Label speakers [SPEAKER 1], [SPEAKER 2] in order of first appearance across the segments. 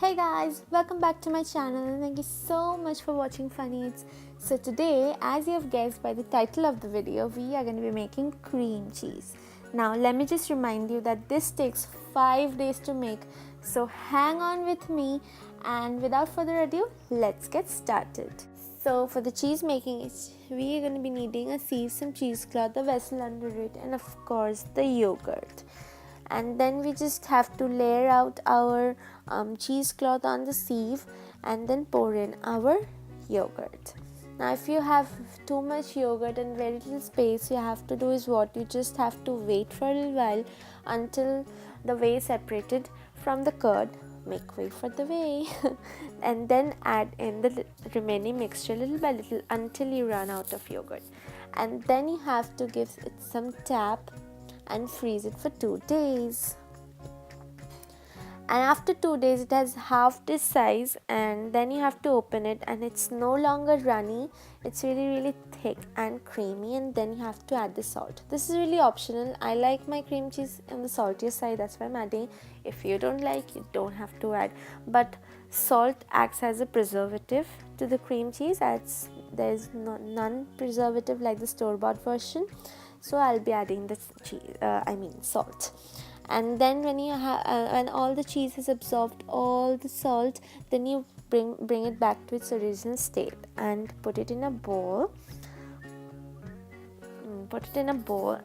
[SPEAKER 1] Hey guys, welcome back to my channel and thank you so much for watching Funny Eats. So today, as you have guessed by the title of the video, we are going to be making cream cheese. Now let me just remind you that this takes 5 days to make, so hang on with me, and without further ado, let's get started. So for the cheese making, we are going to be needing a sieve, some cheesecloth, a vessel under it, and of course the yogurt. And then we just have to layer out our cheesecloth on the sieve and then pour in our yogurt. Now if you have too much yogurt and very little space, you have to do is what you just have to wait for a little while until the whey is separated from the curd. Make way for the whey and then add in the remaining mixture little by little until you run out of yogurt, and then you have to give it some tap and freeze it for 2 days. And after 2 days it has half this size, and then you have to open it and it's no longer runny, it's really thick and creamy, and then you have to add the salt. This is really optional. I like my cream cheese on the saltier side, that's why I'm adding. If you don't like, you don't have to add, but salt acts as a preservative to the cream cheese, as there's none preservative like the store-bought version. So I'll be adding the salt. And then when you when all the cheese has absorbed all the salt, then you bring it back to its original state and put it in a bowl.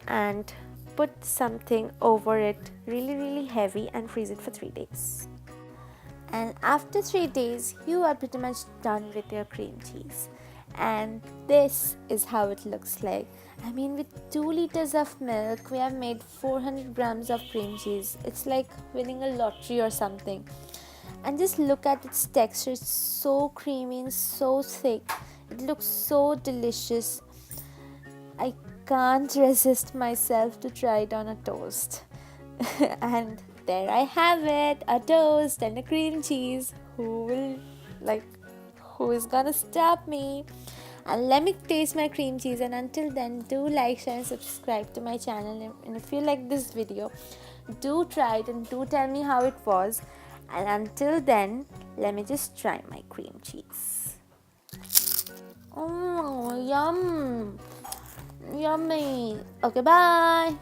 [SPEAKER 1] And put something over it really heavy and freeze it for 3 days. And after 3 days, you are pretty much done with your cream cheese. And this is how it looks like. I mean, with 2 liters of milk, we have made 400 grams of cream cheese. It's like winning a lottery or something. And just look at its texture. It's so creamy and so thick. It looks so delicious. I can't resist myself to try it on a toast. And there I have it, a toast and a cream cheese. Who is gonna stop me? And let me taste my cream cheese, and until then, do like, share and subscribe to my channel. And if you like this video, do try it and do tell me how it was. And until then, let me just try my cream cheese. Oh, yum! Yummy! Okay, bye!